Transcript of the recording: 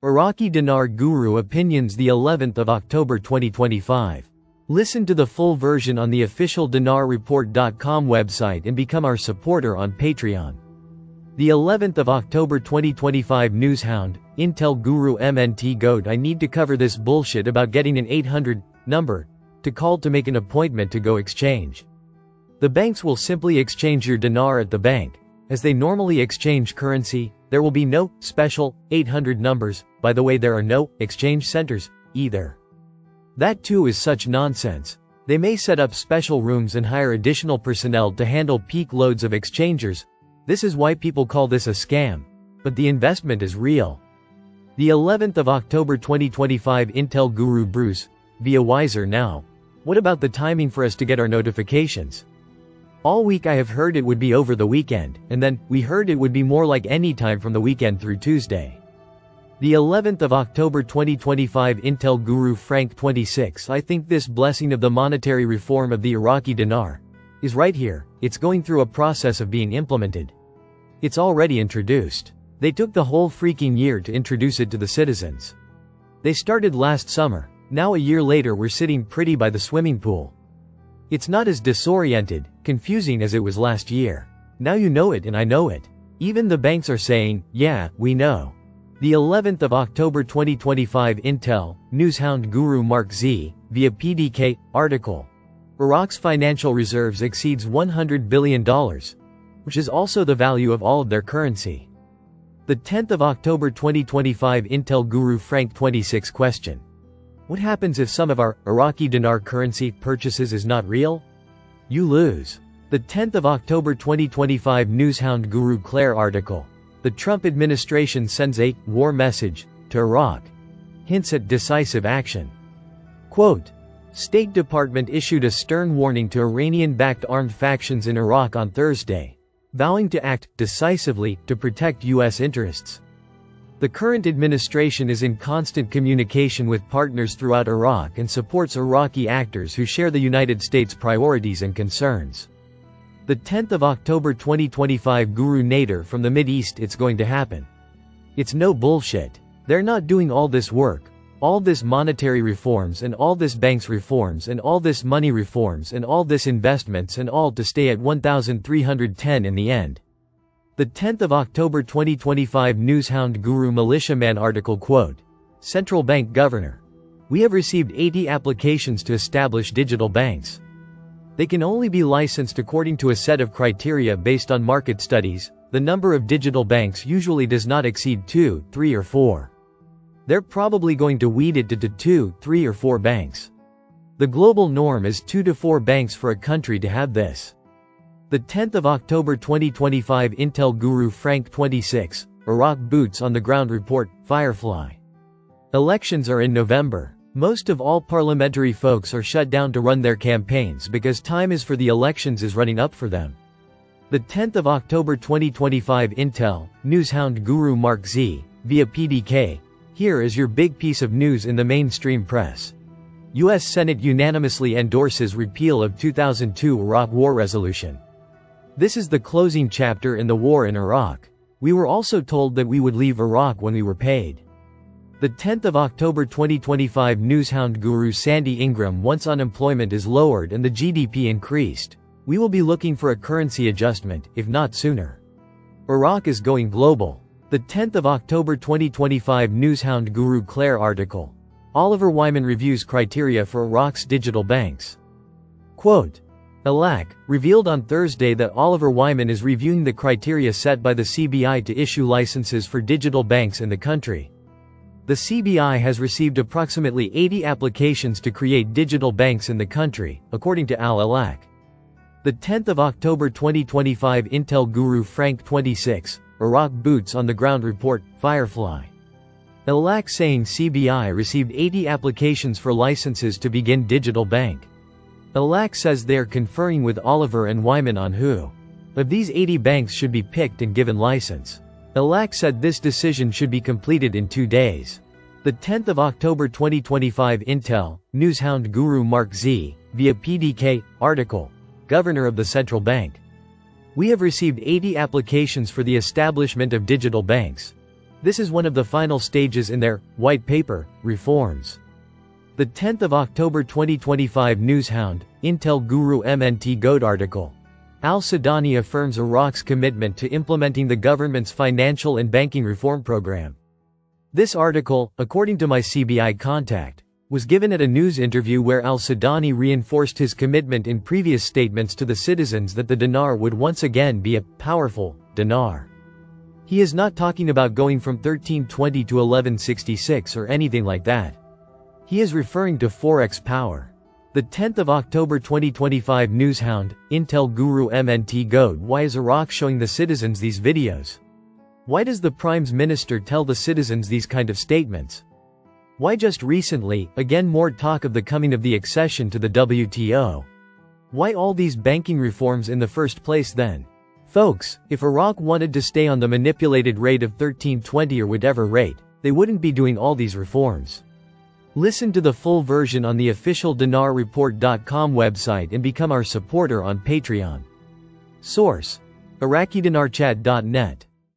Iraqi Dinar Guru Opinions, the 11th of October 2025. Listen to the full version on the official dinarreport.com website and become our supporter on Patreon. The 11th of October 2025 Newshound, Intel Guru MNT Goat. I need to cover this bullshit about getting an 800 number to call to make an appointment to go exchange. The banks will simply exchange your dinar at the bank. As they normally exchange currency, there will be no special 800 numbers. By the way, there are no exchange centers either. That too is such nonsense. They may set up special rooms and hire additional personnel to handle peak loads of exchangers. This is why people call this a scam. But the investment is real. The 11th of October 2025 Intel Guru Bruce, via Wiser Now. What about the timing for us to get our notifications? All week I have heard it would be over the weekend, and then, we heard it would be more like any time from the weekend through Tuesday. The 11th of October 2025 Intel Guru Frank 26. I think this blessing of the monetary reform of the Iraqi dinar is right here. It's going through a process of being implemented. It's already introduced. They took the whole freaking year to introduce it to the citizens. They started last summer. Now a year later we're sitting pretty by the swimming pool. It's not as disoriented, confusing as it was last year. Now you know it and I know it. Even the banks are saying, yeah, we know. The 11th of October 2025 Intel, Newshound Guru Mark Z, via PDK, article. Iraq's financial reserves exceeds $100 billion, which is also the value of all of their currency. The 10th of October 2025 Intel Guru Frank 26 question. What happens if some of our Iraqi dinar currency purchases is not real? You lose. The 10th of October 2025 Newshound Guru Claire article. The Trump administration sends a war message to Iraq. Hints at decisive action. Quote, State Department issued a stern warning to Iranian-backed armed factions in Iraq on Thursday, vowing to act decisively to protect U.S. interests. The current administration is in constant communication with partners throughout Iraq and supports Iraqi actors who share the United States' priorities and concerns. The 10th of October 2025 Guru Nader from the Mideast. It's going to happen. It's no bullshit. They're not doing all this work, all this monetary reforms and all this banks reforms and all this money reforms and all this investments and all to stay at 1,310 in the end. The 10th of October 2025 Newshound Guru Militiaman article. Quote, Central Bank Governor. We have received 80 applications to establish digital banks. They can only be licensed according to a set of criteria based on market studies. The number of digital banks usually does not exceed 2, 3 or 4. They're probably going to weed it to 2, 3 or 4 banks. The global norm is 2 to 4 banks for a country to have this. The 10th of October 2025 Intel Guru Frank 26, Iraq Boots on the Ground Report, Firefly. Elections are in November. Most of all parliamentary folks are shut down to run their campaigns because time is for the elections is running up for them. The 10th of October 2025 Intel, Newshound Guru Mark Z, via PDK. Here is your big piece of news in the mainstream press. U.S. Senate unanimously endorses repeal of 2002 Iraq War Resolution. This is the closing chapter in the war in Iraq. We were also told that we would leave Iraq when we were paid. The 10th of October 2025 Newshound Guru Sandy Ingram. Once unemployment is lowered and the GDP increased, we will be looking for a currency adjustment, if not sooner. Iraq is going global. The 10th of October 2025 Newshound Guru Claire article. Oliver Wyman reviews criteria for Iraq's digital banks. Quote, Iraq, revealed on Thursday that Oliver Wyman is reviewing the criteria set by the CBI to issue licenses for digital banks in the country. The CBI has received approximately 80 applications to create digital banks in the country, according to Al-Alaq. The 10th of October 2025 Intel Guru Frank 26, Iraq Boots on the Ground Report, Firefly. Al-Alaq saying CBI received 80 applications for licenses to begin digital bank. Al-Alaq says they are conferring with Oliver and Wyman on who of these 80 banks should be picked and given license. Al-Alaq said this decision should be completed in 2 days. The 10th of October 2025 Intel, Newshound Guru Mark Z, via PDK, article. Governor of the Central Bank. We have received 80 applications for the establishment of digital banks. This is one of the final stages in their white paper reforms. The 10th of October 2025 Newshound, Intel Guru MNT Goat article. Al-Sudani affirms Iraq's commitment to implementing the government's financial and banking reform program. This article, according to my CBI contact, was given at a news interview where Al-Sudani reinforced his commitment in previous statements to the citizens that the dinar would once again be a powerful dinar. He is not talking about going from 1320 to 1166 or anything like that. He is referring to Forex power. The 10th of October 2025 Newshound, Intel Guru MNT Goat. Why is Iraq showing the citizens these videos? Why does the Prime Minister tell the citizens these kind of statements? Why just recently, again more talk of the coming of the accession to the WTO? Why all these banking reforms in the first place then? Folks, if Iraq wanted to stay on the manipulated rate of 1320 or whatever rate, they wouldn't be doing all these reforms. Listen to the full version on the official dinarreport.com website and become our supporter on Patreon. Source: IraqiDinarChat.net